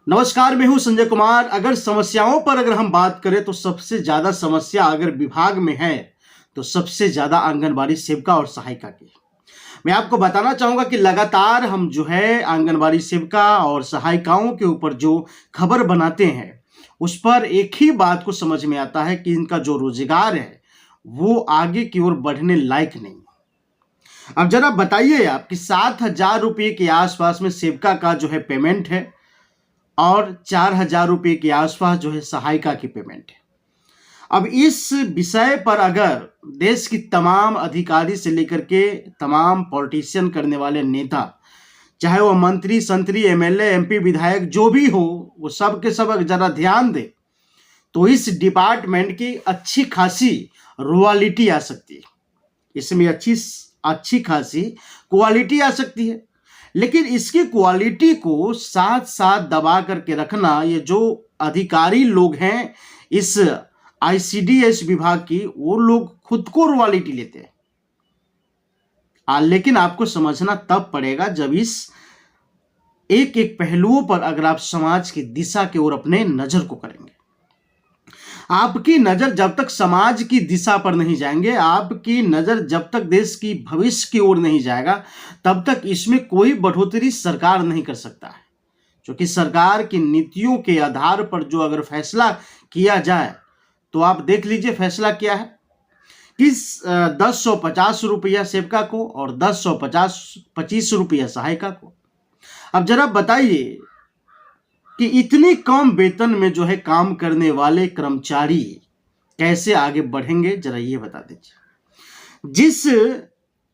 नमस्कार, मैं हूं संजय कुमार। अगर समस्याओं पर हम बात करें तो सबसे ज्यादा समस्या अगर विभाग में है तो सबसे ज्यादा आंगनबाड़ी सेविका और सहायिका की। मैं आपको बताना चाहूंगा कि लगातार हम जो है आंगनबाड़ी सेविका और सहायिकाओं के ऊपर जो खबर बनाते हैं उस पर एक ही बात को समझ में आता है कि इनका जो रोजगार है वो आगे की ओर बढ़ने लायक नहीं। अब जरा बताइए आप कि 7,000 रुपये के आसपास में सेविका का जो है पेमेंट है और 4,000 रुपये के आसपास जो है सहायिका की पेमेंट है। अब इस विषय पर अगर देश की तमाम अधिकारी से लेकर के तमाम पॉलिटिशियन करने वाले नेता, चाहे वो मंत्री संतरी एमएलए एमपी विधायक जो भी हो, वो सब के सब जरा ध्यान दे तो इस डिपार्टमेंट की अच्छी खासी रॉयल्टी आ सकती है, इसमें अच्छी खासी क्वालिटी आ सकती है। लेकिन इसकी क्वालिटी को साथ साथ दबा करके रखना, ये जो अधिकारी लोग हैं इस आईसीडीएस विभाग की, वो लोग खुद को रॉयल्टी लेते हैं। लेकिन आपको समझना तब पड़ेगा जब इस एक एक पहलुओं पर अगर आप समाज की दिशा की ओर अपने नजर को करेंगे। आपकी नजर जब तक समाज की दिशा पर नहीं जाएंगे, आपकी नजर जब तक देश की भविष्य की ओर नहीं जाएगा, तब तक इसमें कोई बढ़ोतरी सरकार नहीं कर सकता है। क्योंकि सरकार की नीतियों के आधार पर जो अगर फैसला किया जाए तो आप देख लीजिए फैसला क्या है कि 10,150 रुपया सेविका को और 10,125 रुपया सहायिका को। अब जरा बताइए कि इतनी कम वेतन में जो है काम करने वाले कर्मचारी कैसे आगे बढ़ेंगे, जरा ये बता दीजिए। जिस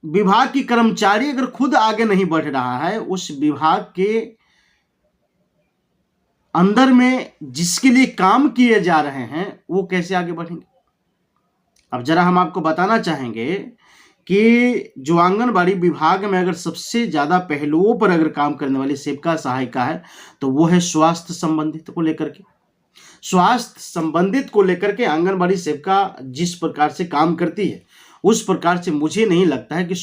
विभाग की कर्मचारी अगर खुद आगे नहीं बढ़ रहा है, उस विभाग के अंदर में जिसके लिए काम किए जा रहे हैं वो कैसे आगे बढ़ेंगे। अब जरा हम आपको बताना चाहेंगे कि जो आंगनबाड़ी विभाग में अगर सबसे ज्यादा पहलुओं पर अगर काम करने वाली सेविका सहायिका है तो वो है स्वास्थ्य संबंधित को लेकर के। स्वास्थ्य संबंधित को लेकर के आंगनबाड़ी सेविका जिस प्रकार से काम करती है उस प्रकार से मुझे नहीं लगता है कि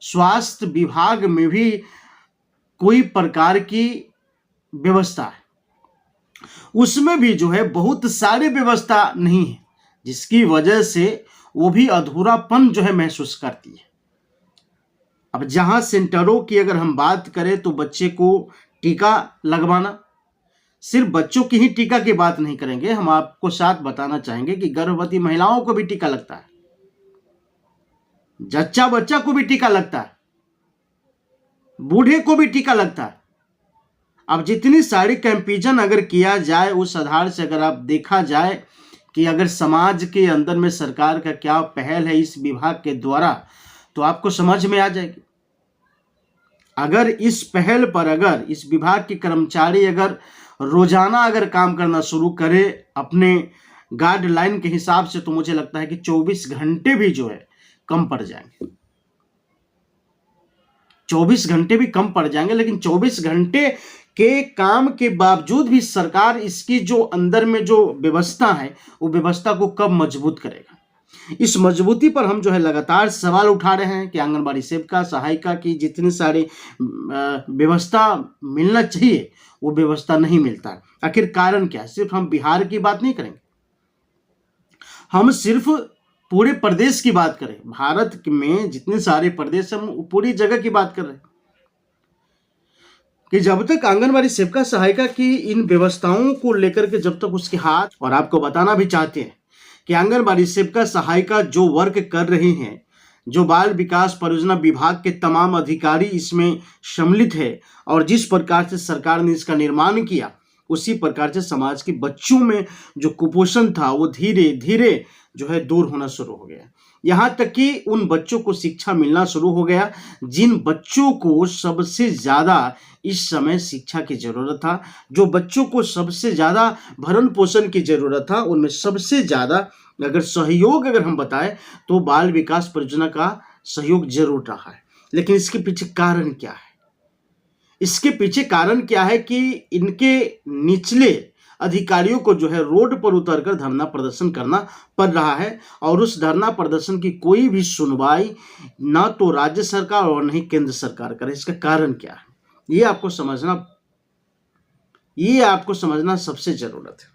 स्वास्थ्य विभाग में भी कोई प्रकार की व्यवस्था है। उसमें भी जो है बहुत सारी व्यवस्था नहीं है, जिसकी वजह से वो भी अधूरापन जो है महसूस करती है। अब जहां सेंटरों की अगर हम बात करें तो बच्चे को टीका लगवाना, सिर्फ बच्चों की ही टीका की बात नहीं करेंगे, हम आपको साथ बताना चाहेंगे कि गर्भवती महिलाओं को भी टीका लगता है, जच्चा बच्चा को भी टीका लगता है, बूढ़े को भी टीका लगता है। अब जितनी सारी कंपैरिजन अगर किया जाए उस आधार से अगर आप देखा जाए कि अगर समाज के अंदर में सरकार का क्या पहल है इस विभाग के द्वारा, तो आपको समझ में आ जाएगी। अगर इस पहल पर अगर इस विभाग के कर्मचारी अगर रोजाना अगर काम करना शुरू करे अपने गाइडलाइन के हिसाब से, तो मुझे लगता है कि 24 घंटे भी जो है कम पड़ जाएंगे। 24 घंटे भी कम पड़ जाएंगे, लेकिन 24 घंटे के काम के बावजूद भी सरकार इसकी जो अंदर में जो व्यवस्था है वो व्यवस्था को कब मजबूत करेगा। इस मजबूती पर हम जो है लगातार सवाल उठा रहे हैं कि आंगनबाड़ी सेविका सहायिका की जितनी सारी व्यवस्था मिलना चाहिए वो व्यवस्था नहीं मिलता। आखिर कारण क्या है? सिर्फ हम बिहार की बात नहीं करेंगे, हम सिर्फ पूरे प्रदेश की बात करें, भारत में जितने सारे प्रदेश हम पूरी जगह की बात कर रहे हैं कि जब तक आंगनबाड़ी सेविका सहायिका की इन व्यवस्थाओं को लेकर के जब तक उसके हाथ, और आपको बताना भी चाहते हैं कि आंगनबाड़ी सेविका सहायिका जो वर्क कर रही हैं, जो बाल विकास परियोजना विभाग के तमाम अधिकारी इसमें सम्मिलित है, और जिस प्रकार से सरकार ने इसका निर्माण किया उसी प्रकार से समाज के बच्चों में जो कुपोषण था वो धीरे धीरे जो है दूर होना शुरू हो गया। यहाँ तक कि उन बच्चों को शिक्षा मिलना शुरू हो गया जिन बच्चों को सबसे ज्यादा इस समय शिक्षा की जरूरत था, जो बच्चों को सबसे ज्यादा भरण पोषण की जरूरत था। उनमें सबसे ज्यादा अगर सहयोग अगर हम बताएं तो बाल विकास परियोजना का सहयोग जरूर रहा है। लेकिन इसके पीछे कारण क्या है? इसके पीछे कारण क्या है कि इनके निचले अधिकारियों को जो है रोड पर उतरकर धरना प्रदर्शन करना पड़ रहा है, और उस धरना प्रदर्शन की कोई भी सुनवाई ना तो राज्य सरकार और नहीं केंद्र सरकार करे। इसका कारण क्या है ये आपको समझना ये आपको समझना सबसे ज़रूरत है,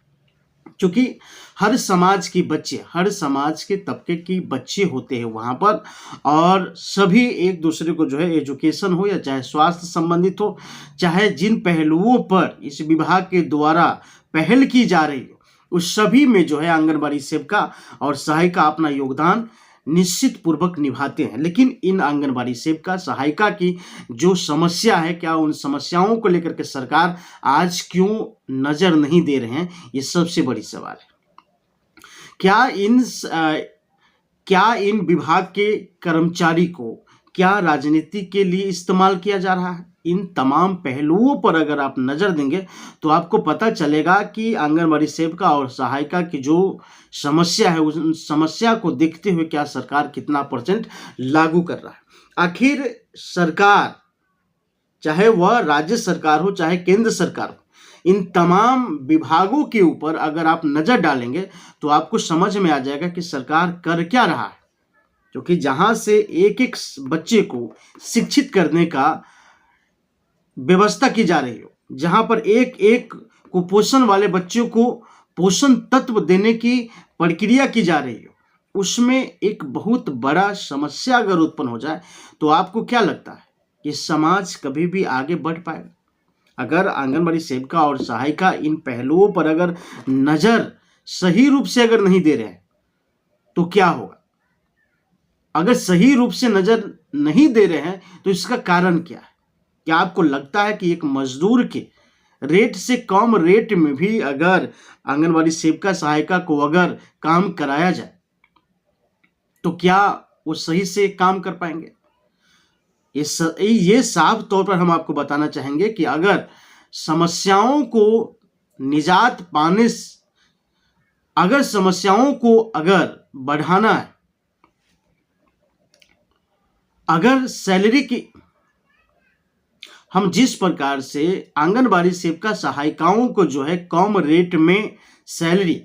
क्योंकि हर समाज की बच्चे, हर समाज के तबके की बच्चे होते हैं वहाँ पर, और सभी एक दूसरे को जो है एजुकेशन हो या चाहे स्वास्थ्य संबंधित हो, चाहे जिन पहलुओं पर इस विभाग के द्वारा पहल की जा रही हो, उस सभी में जो है आंगनबाड़ी सेविका और सहायिका अपना योगदान निश्चित पूर्वक निभाते हैं। लेकिन इन आंगनबाड़ी सेविका सहायिका की जो समस्या है, क्या उन समस्याओं को लेकर के सरकार आज क्यों नजर नहीं दे रहे हैं, ये सबसे बड़ी सवाल है। क्या इन विभाग के कर्मचारी को क्या राजनीति के लिए इस्तेमाल किया जा रहा है? इन तमाम पहलुओं पर अगर आप नजर देंगे तो आपको पता चलेगा कि आंगनबाड़ी सेविका और सहायिका की जो समस्या है, उस समस्या को देखते हुए क्या सरकार कितना % लागू कर रहा है। आखिर सरकार, चाहे वह राज्य सरकार हो चाहे केंद्र सरकार हो, इन तमाम विभागों के ऊपर अगर आप नजर डालेंगे तो आपको समझ में आ जाएगा कि सरकार कर क्या रहा है। क्योंकि जहां से एक एक बच्चे को शिक्षित करने का व्यवस्था की जा रही हो, जहां पर एक एक कुपोषण वाले बच्चों को पोषण तत्व देने की प्रक्रिया की जा रही हो, उसमें एक बहुत बड़ा समस्या अगर उत्पन्न हो जाए तो आपको क्या लगता है कि समाज कभी भी आगे बढ़ पाएगा? अगर आंगनबाड़ी सेविका और सहायिका इन पहलुओं पर अगर नजर सही रूप से अगर नहीं दे रहे हैं तो क्या होगा? अगर सही रूप से नजर नहीं दे रहे हैं तो इसका कारण क्या है? क्या आपको लगता है कि एक मजदूर के रेट से कम रेट में भी अगर आंगनबाड़ी सेविका सहायिका को अगर काम कराया जाए तो क्या वो सही से काम कर पाएंगे? ये साफ तौर पर हम आपको बताना चाहेंगे कि अगर समस्याओं को निजात पाने, अगर समस्याओं को अगर बढ़ाना है, अगर सैलरी की, हम जिस प्रकार से आंगनबाड़ी सेविका सहायिकाओं को जो है कम रेट में सैलरी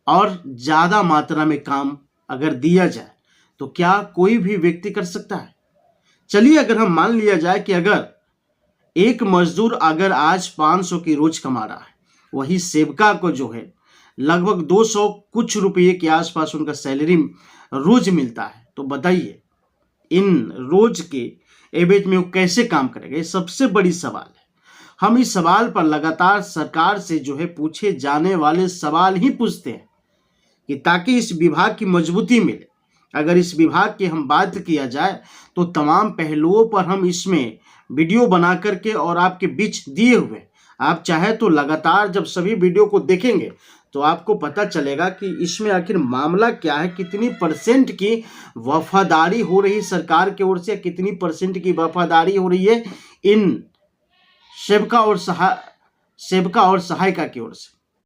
और ज़्यादा मात्रा में काम अगर दिया जाए तो क्या कोई भी व्यक्ति कर सकता है? चलिए अगर हम मान लिया जाए कि अगर एक मजदूर अगर आज 500 की रोज कमा रहा है, वही सेविका को जो है लगभग 200 कुछ रुपये के आसपास उनका सैलरी रोज मिलता है, तो बताइए इन रोज के एवरेज में वो कैसे काम करेगा? ये सबसे बड़ी सवाल है। हम इस सवाल पर लगातार सरकार से जो है पूछे जाने वाले सवाल ही पूछते हैं कि ताकि इस विभाग की मजबूती मिले। अगर इस विभाग की हम बात किया जाए तो तमाम पहलुओं पर हम इसमें वीडियो बना करके और आपके बीच दिए हुए, आप चाहे तो लगातार जब सभी वीडियो को देखेंगे तो आपको पता चलेगा कि इसमें आखिर मामला क्या है, कितनी % की वफादारी हो रही सरकार की ओर से, कितनी % की वफादारी हो रही है इन सेविका और सहायिका की ओर से।